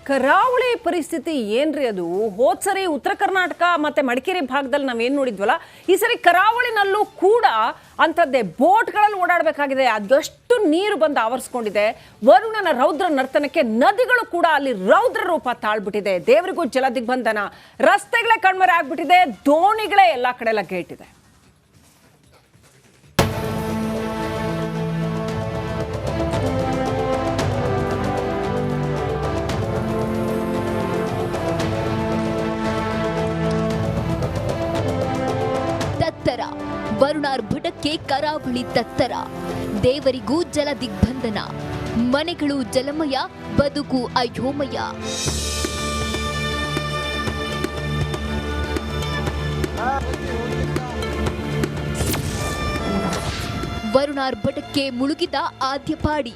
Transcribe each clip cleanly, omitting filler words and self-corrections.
ಕರಾವಳಿ ಪರಿಸ್ಥಿತಿ ಏನ್ರಿ ಅದು? ಹೋದ್ ಸರಿ ಉತ್ತರ ಕರ್ನಾಟಕ ಮತ್ತೆ ಮಡಿಕೇರಿ ಭಾಗದಲ್ಲಿ ನಾವೇನ್ ನೋಡಿದ್ವಲ್ಲ, ಈ ಸರಿ ಕರಾವಳಿನಲ್ಲೂ ಕೂಡ ಅಂಥದ್ದೇ ಬೋಟ್ಗಳಲ್ಲಿ ಓಡಾಡಬೇಕಾಗಿದೆ. ಅದಷ್ಟು ನೀರು ಬಂದು ಆವರಿಸ್ಕೊಂಡಿದೆ. ವರುಣನ ರೌದ್ರ ನರ್ತನಕ್ಕೆ ನದಿಗಳು ಕೂಡ ಅಲ್ಲಿ ರೌದ್ರ ರೂಪ ತಾಳ್ಬಿಟ್ಟಿದೆ. ದೇವರಿಗೂ ಜಲ ದಿಗ್ಬಂಧನ, ರಸ್ತೆಗಳೇ ಕಣ್ಮರೆ ಆಗ್ಬಿಟ್ಟಿದೆ, ದೋಣಿಗಳೇ ಎಲ್ಲಾ ಕಡೆ ಲಗ್ಗೆಯಿಟ್ಟಿದೆ. ತತ್ತರ ವರುಣಾರ್ಭಟಕ್ಕೆ ಕರಾವಳಿ ತತ್ತರ, ದೇವರಿಗೂ ಜಲ ದಿಗ್ಬಂಧನ, ಮನೆಗಳು ಜಲಮಯ, ಬದುಕು ಅಯೋಮಯ. ವರುಣಾರ್ಭಟಕ್ಕೆ ಮುಳುಗಿದ ಆದ್ಯಪಾಡಿ.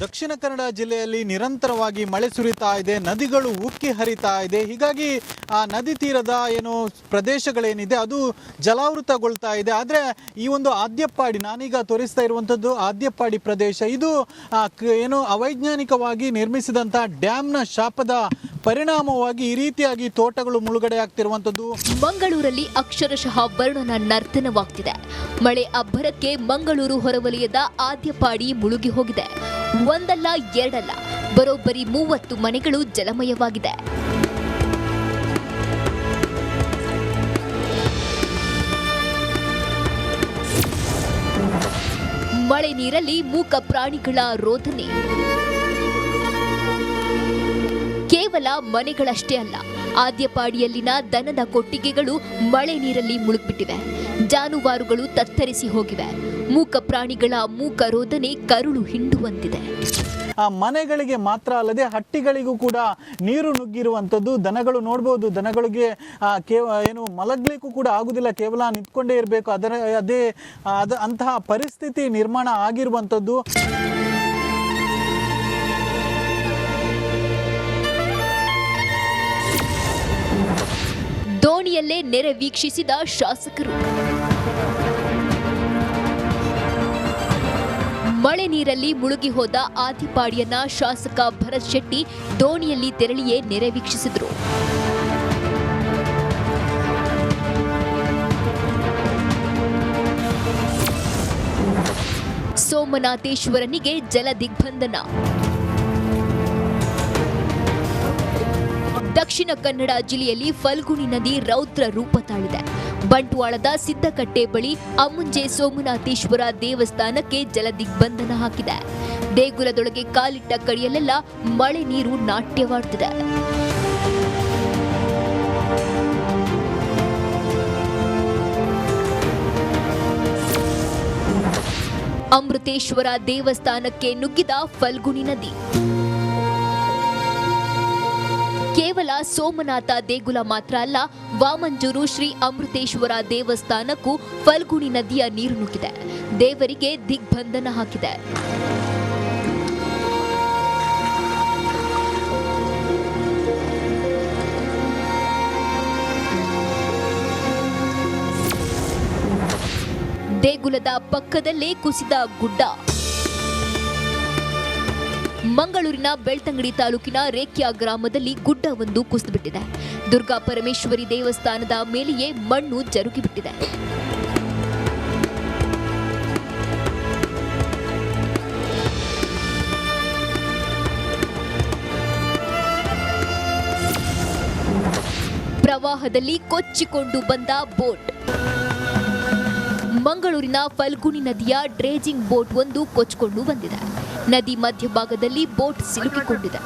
ದಕ್ಷಿಣ ಕನ್ನಡ ಜಿಲ್ಲೆಯಲ್ಲಿ ನಿರಂತರವಾಗಿ ಮಳೆ ಸುರಿತಾ ಇದೆ, ನದಿಗಳು ಉಕ್ಕಿ ಹರಿತಾ ಇದೆ. ಹೀಗಾಗಿ ಆ ನದಿ ತೀರದ ಪ್ರದೇಶಗಳೇನಿದೆ ಅದು ಜಲಾವೃತಗೊಳ್ತಾ ಇದೆ. ಆದರೆ ಈ ಒಂದು ಆದ್ಯಪ್ಪಾಡಿ, ನಾನೀಗ ತೋರಿಸ್ತಾ ಇರುವಂಥದ್ದು ಆದ್ಯಪ್ಪಾಡಿ ಪ್ರದೇಶ, ಇದು ಅವೈಜ್ಞಾನಿಕವಾಗಿ ನಿರ್ಮಿಸಿದಂಥ ಡ್ಯಾಮ್ನ ಶಾಪದ ಪರಿಣಾಮವಾಗಿ ಈ ರೀತಿಯಾಗಿ ತೋಟಗಳು ಮುಳುಗಡೆ ಆಗ್ತಿರುವಂಥದ್ದು. ಮಂಗಳೂರಲ್ಲಿ ಅಕ್ಷರಶಃ ವರುಣನ ನರ್ತನವಾಗ್ತಿದೆ. ಮಳೆ ಅಬ್ಬರಕ್ಕೆ ಮಂಗಳೂರು ಹೊರವಲಯದ ಆದ್ಯಪಾಡಿ ಮುಳುಗಿ ಹೋಗಿದೆ. ಒಂದಲ್ಲ ಎರಡಲ್ಲ, ಬರೋಬ್ಬರಿ 30 ಮನೆಗಳು ಜಲಮಯವಾಗಿದೆ. ಮಳೆ ನೀರಲ್ಲಿ ಮೂಕ ಪ್ರಾಣಿಗಳ ರೋದನೆ. ಕೇವಲ ಮನೆಗಳಷ್ಟೇ ಅಲ್ಲ, ಆದ್ಯಪಾಡಿಯಲ್ಲಿನ ದನದ ಕೊಟ್ಟಿಗೆಗಳು ಮಳೆ ನೀರಲ್ಲಿ ಮುಳುಗ್ಬಿಟ್ಟಿವೆ. ಜಾನುವಾರುಗಳು ತತ್ತರಿಸಿ ಹೋಗಿವೆ. ಮೂಕ ಪ್ರಾಣಿಗಳ ಮೂಕ ರೋದನೆ ಕರುಳು ಹಿಂಡುವಂತಿದೆ. ಆ ಮನೆಗಳಿಗೆ ಮಾತ್ರ ಅಲ್ಲದೆ ಹಟ್ಟಿಗಳಿಗೂ ಕೂಡ ನೀರು ನುಗ್ಗಿರುವಂಥದ್ದು. ದನಗಳು ನೋಡ್ಬೋದು, ದನಗಳಿಗೆ ಮಲಗ್ಲಿಕ್ಕೂ ಕೂಡ ಆಗುದಿಲ್ಲ, ಕೇವಲ ನಿಂತ್ಕೊಂಡೇ ಇರಬೇಕು. ಅಂತಹ ಪರಿಸ್ಥಿತಿ ನಿರ್ಮಾಣ ಆಗಿರುವಂಥದ್ದು. ದೋಣಿಯಲ್ಲೇ ನೆರೆ ವೀಕ್ಷಿಸಿದ ಶಾಸಕರು. ಮಳೆ ನೀರಲ್ಲಿ ಮುಳುಗಿ ಹೋದ ಆದ್ಯಪಾಡಿಯನ್ನ ಶಾಸಕ ಭರತ್ ಶೆಟ್ಟಿ ದೋಣಿಯಲ್ಲಿ ತೆರಳಿಯೇ ನೆರೆ ವೀಕ್ಷಿಸಿದ್ರು. ಸೋಮನಾಥೇಶ್ವರನಿಗೆ ಜಲ ದಿಗ್ಬಂಧನ. ದಕ್ಷಿಣ ಕನ್ನಡ ಜಿಲ್ಲೆಯಲ್ಲಿ ಫಲ್ಗುಣಿ ನದಿ ರೌದ್ರ ರೂಪ ತಾಳಿದೆ. ಬಂಟ್ವಾಳದ ಸಿದ್ದಕಟ್ಟೆ ಬಳಿ ಅಮ್ಮುಂಜೆ ಸೋಮನಾಥೇಶ್ವರ ದೇವಸ್ಥಾನಕ್ಕೆ ಜಲ ದಿಗ್ಬಂಧನ ಹಾಕಿದೆ. ದೇಗುಲದೊಳಗೆ ಕಾಲಿಟ್ಟ ಕಡೆಯಲ್ಲೆಲ್ಲ ಮಳೆ ನೀರು ನಾಟ್ಯವಾಡ್ತಿದೆ. ಅಮೃತೇಶ್ವರ ದೇವಸ್ಥಾನಕ್ಕೆ ನುಗ್ಗಿದ ಫಲ್ಗುಣಿ ನದಿ. ಕೇವಲ ಸೋಮನಾಥ ದೇಗುಲ ಮಾತ್ರ ಅಲ್ಲ, ವಾಮಂಜೂರು ಶ್ರೀ ಅಮೃತೇಶ್ವರ ದೇವಸ್ಥಾನಕ್ಕೂ ಫಲ್ಗುಣಿ ನದಿಯ ನೀರು ನುಗ್ಗಿದೆ. ದೇವರಿಗೆ ದಿಗ್ಬಂಧನ ಹಾಕಿದೆ. ದೇಗುಲದ ಪಕ್ಕದಲ್ಲೇ ಕುಸಿದ ಗುಡ್ಡ. ಮಂಗಳೂರಿನ ಬೆಳ್ತಂಗಡಿ ತಾಲೂಕಿನ ರೇಖ್ಯಾ ಗ್ರಾಮದಲ್ಲಿ ಗುಡ್ಡವೊಂದು ಕುಸಿದುಬಿಟ್ಟಿದೆ. ದುರ್ಗಾ ಪರಮೇಶ್ವರಿ ದೇವಸ್ಥಾನದ ಮೇಲೆಯೇ ಮಣ್ಣು ಜರುಗಿಬಿಟ್ಟಿದೆ. ಪ್ರವಾಹದಲ್ಲಿ ಕೊಚ್ಚಿಕೊಂಡು ಬಂದ ಬೋಟ್. ಮಂಗಳೂರಿನ ಫಲ್ಗುಣಿ ನದಿಯ ಡ್ರೇಜಿಂಗ್ ಬೋಟ್ ಒಂದು ಕೊಚ್ಚಿಕೊಂಡು ಬಂದಿದೆ. ನದಿ ಮಧ್ಯಭಾಗದಲ್ಲಿ ಬೋಟ್ ಸಿಲುಕಿಕೊಂಡಿದೆ.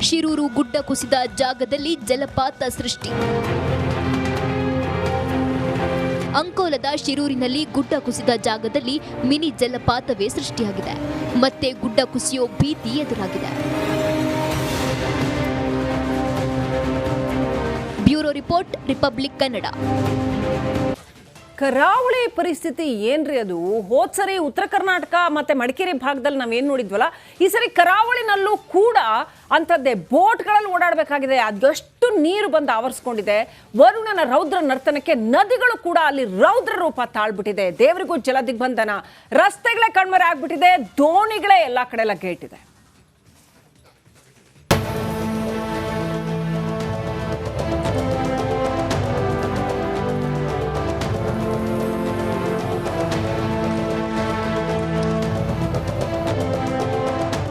ಶಿರೂರು ಗುಡ್ಡ ಕುಸಿದ ಜಾಗದಲ್ಲಿ ಜಲಪಾತ ಸೃಷ್ಟಿ. ಅಂಕೋಲದ ಶಿರೂರಿನಲ್ಲಿ ಗುಡ್ಡ ಕುಸಿದ ಜಾಗದಲ್ಲಿ ಮಿನಿ ಜಲಪಾತವೇ ಸೃಷ್ಟಿಯಾಗಿದೆ. ಮತ್ತೆ ಗುಡ್ಡ ಕುಸಿಯೋ ಭೀತಿ ಎದುರಾಗಿದೆ. Bureau report, republic Kannada. ಕರಾವಳಿ ಪರಿಸ್ಥಿತಿ ಏನ್ರಿ ಅದು? ಹೋದ್ ಸರಿ ಉತ್ತರ ಕರ್ನಾಟಕ ಮತ್ತೆ ಮಡಿಕೇರಿ ಭಾಗದಲ್ಲಿ ನಾವೇನ್ ನೋಡಿದ್ವಲ್ಲ, ಈ ಸರಿ ಕರಾವಳಿನಲ್ಲೂ ಕೂಡ ಅಂಥದ್ದೇ ಬೋಟ್ಗಳಲ್ಲಿ ಓಡಾಡಬೇಕಾಗಿದೆ. ಅದೆಷ್ಟು ನೀರು ಬಂದು ಆವರಿಸ್ಕೊಂಡಿದೆ. ವರುಣನ ರೌದ್ರ ನರ್ತನಕ್ಕೆ ನದಿಗಳು ಕೂಡ ಅಲ್ಲಿ ರೌದ್ರ ರೂಪ ತಾಳ್ಬಿಟ್ಟಿದೆ. ದೇವರಿಗೂ ಜಲ ದಿಗ್ಬಂಧನ, ರಸ್ತೆಗಳೇ ಕಣ್ಮರೆ ಆಗ್ಬಿಟ್ಟಿದೆ, ದೋಣಿಗಳೇ ಎಲ್ಲಾ ಕಡೆ ಲಗ್ಗೆಯಿಟ್ಟಿದೆ.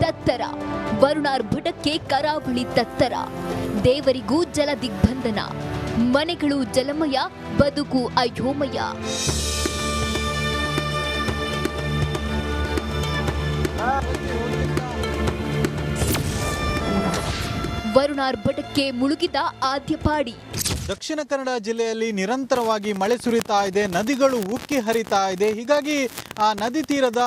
ತತ್ತರ ವರುಣಾರ್ಭಟಕ್ಕೆ ಕರಾವಳಿ ತತ್ತರ, ದೇವರಿಗೂ ಜಲ ದಿಗ್ಬಂಧನ, ಮನೆಗಳು ಜಲಮಯ, ಬದುಕು ಅಯೋಮಯ. ವರುಣಾರ್ಭಟಕ್ಕೆ ಮುಳುಗಿದ ಆದ್ಯಪಾಡಿ. ದಕ್ಷಿಣ ಕನ್ನಡ ಜಿಲ್ಲೆಯಲ್ಲಿ ನಿರಂತರವಾಗಿ ಮಳೆ ಸುರಿತಾ ಇದೆ, ನದಿಗಳು ಉಕ್ಕಿ ಹರಿತಾ ಇದೆ. ಹೀಗಾಗಿ ಆ ನದಿ ತೀರದ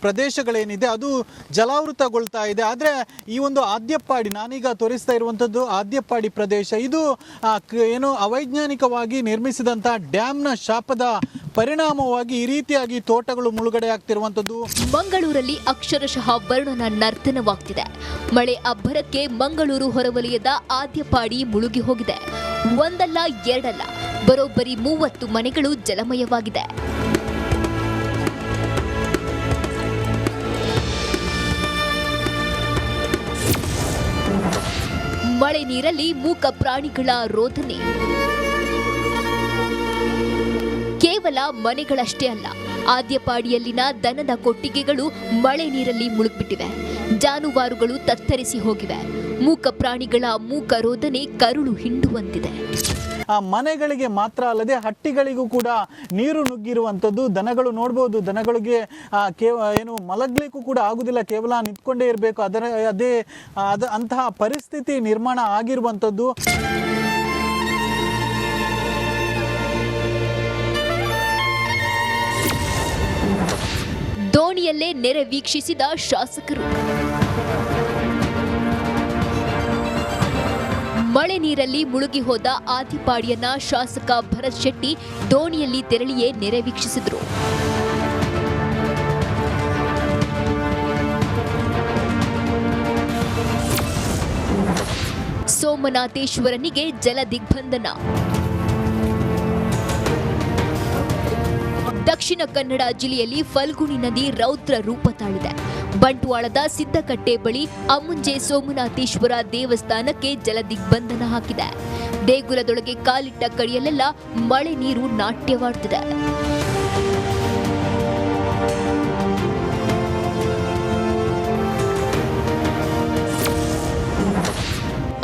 ಪ್ರದೇಶಗಳೇನಿದೆ ಅದು ಜಲಾವೃತಗೊಳ್ತಾ ಇದೆ. ಆದರೆ ಈ ಒಂದು ಆದ್ಯಪ್ಪಾಡಿ, ನಾನೀಗ ತೋರಿಸ್ತಾ ಇರುವಂಥದ್ದು ಆದ್ಯಪ್ಪಾಡಿ ಪ್ರದೇಶ, ಇದು ಅವೈಜ್ಞಾನಿಕವಾಗಿ ನಿರ್ಮಿಸಿದಂಥ ಡ್ಯಾಮ್ನ ಶಾಪದ ಪರಿಣಾಮವಾಗಿ ಈ ರೀತಿಯಾಗಿ ತೋಟಗಳು ಮುಳುಗಡೆ ಆಗ್ತಿರುವಂಥದ್ದು. ಮಂಗಳೂರಲ್ಲಿ ಅಕ್ಷರಶಃ ವರುಣನ ನರ್ತನವಾಗ್ತಿದೆ. ಮಳೆ ಅಬ್ಬರಕ್ಕೆ ಮಂಗಳೂರು ಹೊರವಲಯದ ಆದ್ಯಪಾಡಿ ಮುಳುಗಿ ಹೋಗಿದೆ. ಒಂದಲ್ಲ ಎರಡಲ್ಲ, ಬರೋಬ್ಬರಿ 30 ಮನೆಗಳು ಜಲಮಯವಾಗಿದೆ. ಮಳೆ ನೀರಲ್ಲಿ ಮೂಕ ಪ್ರಾಣಿಗಳ ರೋದನೆ. ಕೇವಲ ಮನೆಗಳಷ್ಟೇ ಅಲ್ಲ, ಆದ್ಯಪಾಡಿಯಲ್ಲಿನ ದನದ ಕೊಟ್ಟಿಗೆಗಳು ಮಳೆ ನೀರಲ್ಲಿ ಮುಳುಗ್ಬಿಟ್ಟಿವೆ. ಜಾನುವಾರುಗಳು ತತ್ತರಿಸಿ ಹೋಗಿವೆ. ಮೂಕ ಪ್ರಾಣಿಗಳ ಮೂಕ ರೋದನೆ ಕರುಳು ಹಿಂಡುವಂತಿದೆ. ಆ ಮನೆಗಳಿಗೆ ಮಾತ್ರ ಅಲ್ಲದೆ ಹಟ್ಟಿಗಳಿಗೂ ಕೂಡ ನೀರು ನುಗ್ಗಿರುವಂಥದ್ದು. ದನಗಳು ನೋಡ್ಬೋದು, ದನಗಳಿಗೆ ಮಲಗಲಿಕ್ಕೂ ಕೂಡ ಆಗುದಿಲ್ಲ, ಕೇವಲ ನಿಂತ್ಕೊಂಡೇ ಇರಬೇಕು. ಅಂತಹ ಪರಿಸ್ಥಿತಿ ನಿರ್ಮಾಣ ಆಗಿರುವಂಥದ್ದು. ದೋಣಿಯಲ್ಲೇ ನೆರೆ ವೀಕ್ಷಿಸಿದ ಶಾಸಕರು. ಮಳೆ ನೀರಲ್ಲಿ ಮುಳುಗಿ ಹೋದ ಆದಿಪಾಡಿಯನ್ನ ಶಾಸಕ ಭರತ್ ಶೆಟ್ಟಿ ದೋಣಿಯಲ್ಲಿ ತೆರಳಿಯೇ ನೆರೆ ವೀಕ್ಷಿಸಿದರು. ಸೋಮನಾಥೇಶ್ವರನಿಗೆ ಜಲ ದಿಗ್ಬಂಧನ. ದಕ್ಷಿಣ ಕನ್ನಡ ಜಿಲ್ಲೆಯಲ್ಲಿ ಫಲ್ಗುಣಿ ನದಿ ರೌದ್ರ ರೂಪ ತಾಳಿದೆ. ಬಂಟ್ವಾಳದ ಸಿದ್ದಕಟ್ಟೆ ಬಳಿ ಅಮ್ಮುಂಜೆ ಸೋಮನಾಥೇಶ್ವರ ದೇವಸ್ಥಾನಕ್ಕೆ ಜಲ ದಿಗ್ಬಂಧನ ಹಾಕಿದೆ. ದೇಗುಲದೊಳಗೆ ಕಾಲಿಟ್ಟ ಕಡೆಯಲ್ಲೆಲ್ಲ ಮಳೆ ನೀರು ನಾಟ್ಯವಾಡ್ತಿದೆ.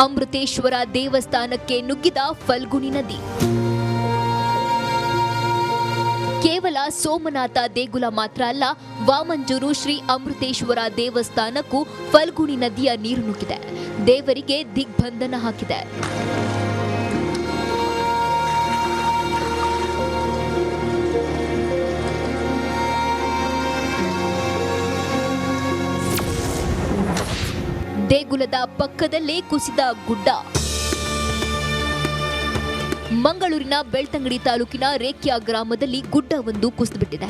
ಅಮೃತೇಶ್ವರ ದೇವಸ್ಥಾನಕ್ಕೆ ನುಗ್ಗಿದ ಫಲ್ಗುಣಿ ನದಿ. ಕೇವಲ ಸೋಮನಾಥ ದೇಗುಲ ಮಾತ್ರ ಅಲ್ಲ, ವಾಮಂಜೂರು ಶ್ರೀ ಅಮೃತೇಶ್ವರ ದೇವಸ್ಥಾನಕ್ಕೂ ಫಲ್ಗುಣಿ ನದಿಯ ನೀರು ನುಗ್ಗಿದೆ. ದೇವರಿಗೆ ದಿಗ್ಬಂಧನ ಹಾಕಿದೆ. ದೇಗುಲದ ಪಕ್ಕದಲ್ಲೇ ಕುಸಿದ ಗುಡ್ಡ. ಮಂಗಳೂರಿನ ಬೆಳ್ತಂಗಡಿ ತಾಲೂಕಿನ ರೇಖ್ಯಾ ಗ್ರಾಮದಲ್ಲಿ ಗುಡ್ಡವೊಂದು ಕುಸಿದುಬಿಟ್ಟಿದೆ.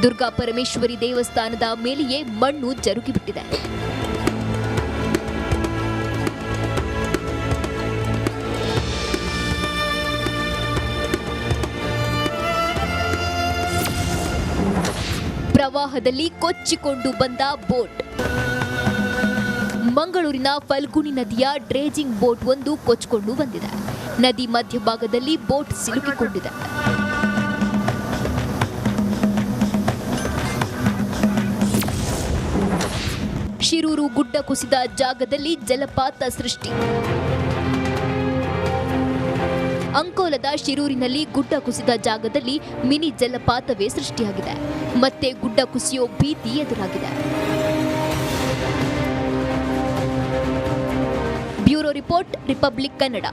ದುರ್ಗಾ ಪರಮೇಶ್ವರಿ ದೇವಸ್ಥಾನದ ಮೇಲೆಯೇ ಮಣ್ಣು ಜರುಗಿಬಿಟ್ಟಿದೆ. ಪ್ರವಾಹದಲ್ಲಿ ಕೊಚ್ಚಿಕೊಂಡು ಬಂದ ಬೋಟ್. ಮಂಗಳೂರಿನ ಫಲ್ಗುಣಿ ನದಿಯ ಡ್ರೇಜಿಂಗ್ ಬೋಟ್ ಒಂದು ಕೊಚ್ಚಿಕೊಂಡು ಬಂದಿದೆ. ನದಿ ಮಧ್ಯಭಾಗದಲ್ಲಿ ಬೋಟ್ ಸಿಲುಕಿಕೊಂಡಿದೆ. ಶಿರೂರು ಗುಡ್ಡ ಕುಸಿದ ಜಾಗದಲ್ಲಿ ಜಲಪಾತ ಸೃಷ್ಟಿ. ಅಂಕೋಲದ ಶಿರೂರಿನಲ್ಲಿ ಗುಡ್ಡ ಕುಸಿದ ಜಾಗದಲ್ಲಿ ಮಿನಿ ಜಲಪಾತವೇ ಸೃಷ್ಟಿಯಾಗಿದೆ. ಮತ್ತೆ ಗುಡ್ಡ ಕುಸಿಯೋ ಭೀತಿ ಎದುರಾಗಿದೆ. Bureau report, republic Kannada.